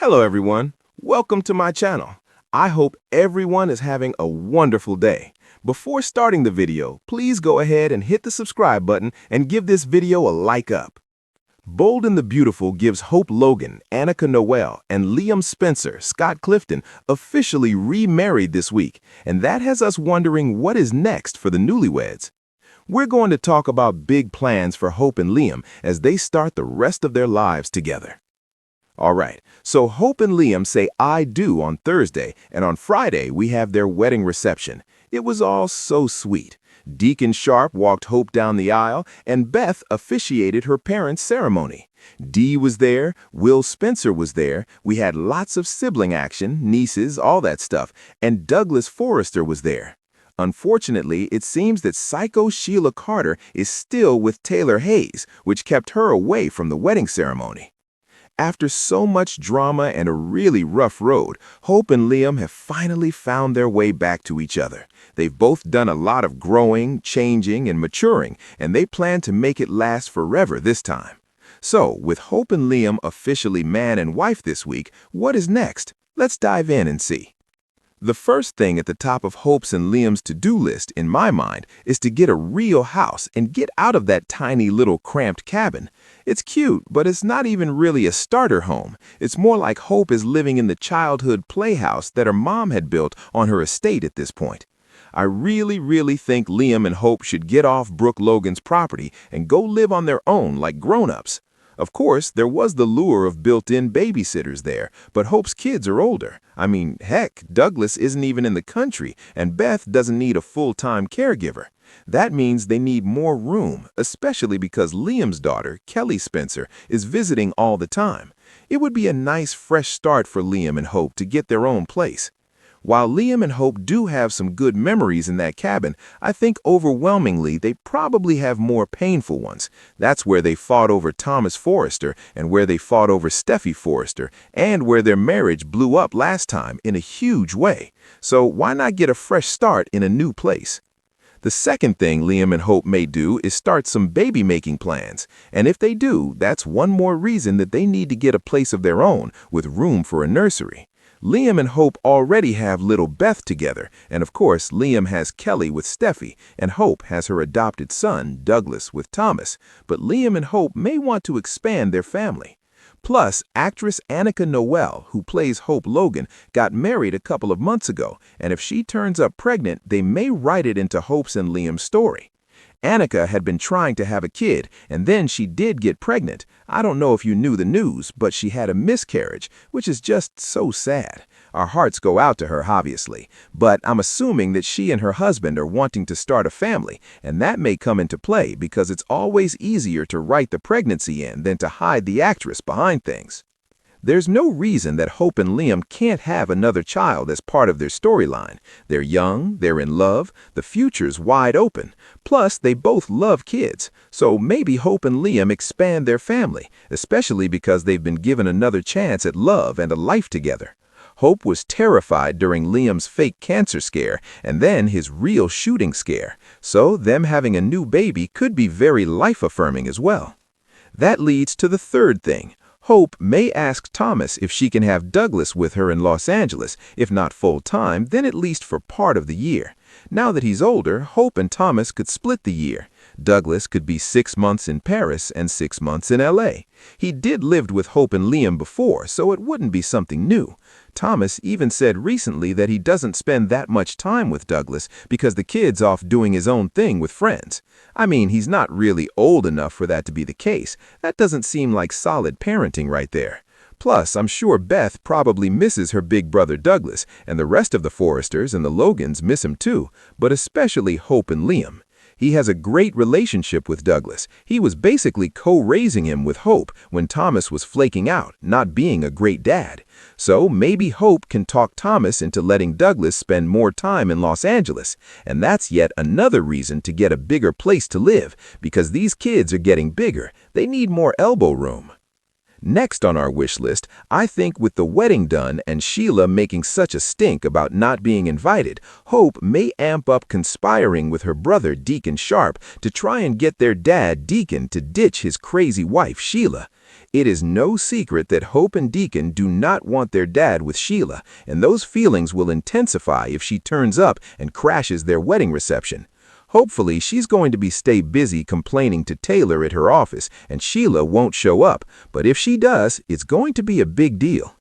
Hello everyone, welcome to my channel. I hope everyone is having a wonderful day. Before starting the video, please go ahead and hit the subscribe button and give this video a like up. Bold and the Beautiful gives Hope Logan, Annika Noel, and Liam Spencer, Scott Clifton, officially remarried this week, and that has us wondering what is next for the newlyweds. We're going to talk about big plans for Hope and Liam as they start the rest of their lives together. All right, so Hope and Liam say I do on Thursday, and on Friday we have their wedding reception. It was all so sweet. Deacon Sharp walked Hope down the aisle, and Beth officiated her parents' ceremony. Dee was there, Will Spencer was there, we had lots of sibling action, nieces, all that stuff, and Douglas Forrester was there. Unfortunately, it seems that Psycho Sheila Carter is still with Taylor Hayes, which kept her away from the wedding ceremony. After so much drama and a really rough road, Hope and Liam have finally found their way back to each other. They've both done a lot of growing, changing, and maturing, and they plan to make it last forever this time. So, with Hope and Liam officially man and wife this week, what is next? Let's dive in and see. The first thing at the top of Hope's and Liam's to-do list, in my mind, is to get a real house and get out of that tiny little cramped cabin. It's cute, but it's not even really a starter home. It's more like Hope is living in the childhood playhouse that her mom had built on her estate at this point. I really think Liam and Hope should get off Brooke Logan's property and go live on their own like grown-ups. Of course, there was the lure of built-in babysitters there, but Hope's kids are older. I mean, heck, Douglas isn't even in the country, and Beth doesn't need a full-time caregiver. That means they need more room, especially because Liam's daughter, Kelly Spencer, is visiting all the time. It would be a nice fresh start for Liam and Hope to get their own place. While Liam and Hope do have some good memories in that cabin, I think overwhelmingly they probably have more painful ones. That's where they fought over Thomas Forrester and where they fought over Steffi Forrester and where their marriage blew up last time in a huge way. So why not get a fresh start in a new place? The second thing Liam and Hope may do is start some baby-making plans. And if they do, that's one more reason that they need to get a place of their own with room for a nursery. Liam and Hope already have little Beth together, and of course Liam has Kelly with Steffi, and Hope has her adopted son, Douglas, with Thomas, but Liam and Hope may want to expand their family. Plus, actress Annika Noel, who plays Hope Logan, got married a couple of months ago, and if she turns up pregnant, they may write it into Hope's and Liam's story. Annika had been trying to have a kid, and then she did get pregnant. I don't know if you knew the news, but she had a miscarriage, which is just so sad. Our hearts go out to her, obviously, but I'm assuming that she and her husband are wanting to start a family, and that may come into play because it's always easier to write the pregnancy in than to hide the actress behind things. There's no reason that Hope and Liam can't have another child as part of their storyline. They're young, they're in love, the future's wide open. Plus, they both love kids, so maybe Hope and Liam expand their family, especially because they've been given another chance at love and a life together. Hope was terrified during Liam's fake cancer scare and then his real shooting scare, so them having a new baby could be very life-affirming as well. That leads to the third thing. Hope may ask Thomas if she can have Douglas with her in Los Angeles, if not full-time, then at least for part of the year. Now that he's older, Hope and Thomas could split the year. Douglas could be 6 months in Paris and 6 months in LA. He did live with Hope and Liam before, so it wouldn't be something new. Thomas even said recently that he doesn't spend that much time with Douglas because the kid's off doing his own thing with friends. I mean, he's not really old enough for that to be the case. That doesn't seem like solid parenting right there. Plus, I'm sure Beth probably misses her big brother Douglas, and the rest of the Forresters and the Logans miss him too, but especially Hope and Liam. He has a great relationship with Douglas. He was basically co-raising him with Hope when Thomas was flaking out, not being a great dad. So maybe Hope can talk Thomas into letting Douglas spend more time in Los Angeles. And that's yet another reason to get a bigger place to live, because these kids are getting bigger. They need more elbow room. Next on our wish list, I think with the wedding done and Sheila making such a stink about not being invited, Hope may amp up conspiring with her brother Deacon Sharp to try and get their dad Deacon to ditch his crazy wife Sheila. It is no secret that Hope and Deacon do not want their dad with Sheila, and those feelings will intensify if she turns up and crashes their wedding reception. Hopefully, she's going to stay busy complaining to Taylor at her office, and Sheila won't show up, but if she does, it's going to be a big deal.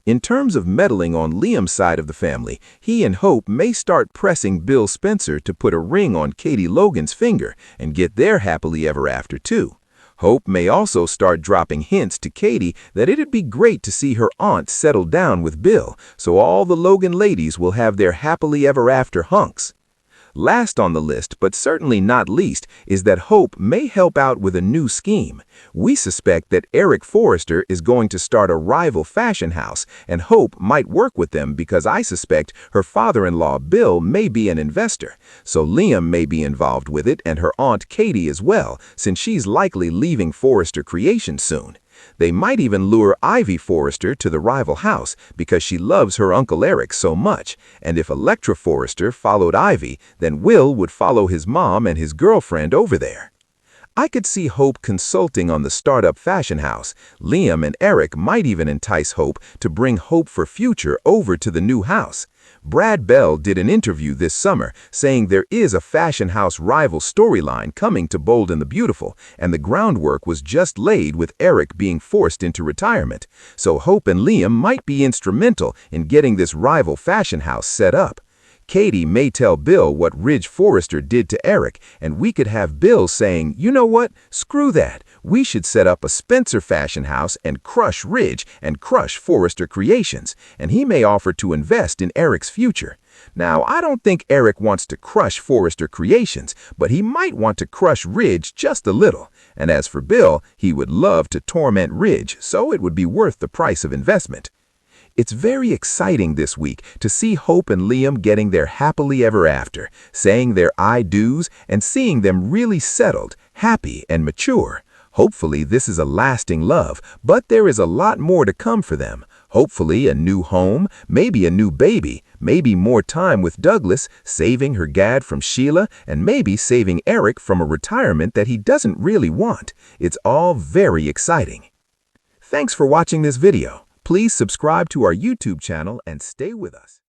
In terms of meddling on Liam's side of the family, he and Hope may start pressing Bill Spencer to put a ring on Katie Logan's finger and get their happily ever after too. Hope may also start dropping hints to Katie that it'd be great to see her aunt settle down with Bill, so all the Logan ladies will have their happily ever after hunks. Last on the list, but certainly not least, is that Hope may help out with a new scheme. We suspect that Eric Forrester is going to start a rival fashion house, and Hope might work with them because I suspect her father-in-law Bill may be an investor. So Liam may be involved with it, and her aunt Katie as well, since she's likely leaving Forrester Creations soon. They might even lure Ivy Forrester to the rival house because she loves her Uncle Eric so much, and if Electra Forrester followed Ivy, then Will would follow his mom and his girlfriend over there. I could see Hope consulting on the startup fashion house. Liam and Eric might even entice Hope to bring Hope for Future over to the new house. Brad Bell did an interview this summer saying there is a fashion house rival storyline coming to Bold and the Beautiful, and the groundwork was just laid with Eric being forced into retirement. So Hope and Liam might be instrumental in getting this rival fashion house set up. Katie may tell Bill what Ridge Forrester did to Eric, and we could have Bill saying, you know what, screw that, we should set up a Spencer fashion house and crush Ridge and crush Forrester Creations, and he may offer to invest in Eric's future. Now, I don't think Eric wants to crush Forrester Creations, but he might want to crush Ridge just a little, and as for Bill, he would love to torment Ridge, so it would be worth the price of investment. It's very exciting this week to see Hope and Liam getting their happily ever after, saying their I do's, and seeing them really settled, happy, and mature. Hopefully this is a lasting love, but there is a lot more to come for them. Hopefully a new home, maybe a new baby, maybe more time with Douglas, saving her dad from Sheila, and maybe saving Eric from a retirement that he doesn't really want. It's all very exciting. Thanks for watching this video. Please subscribe to our YouTube channel and stay with us.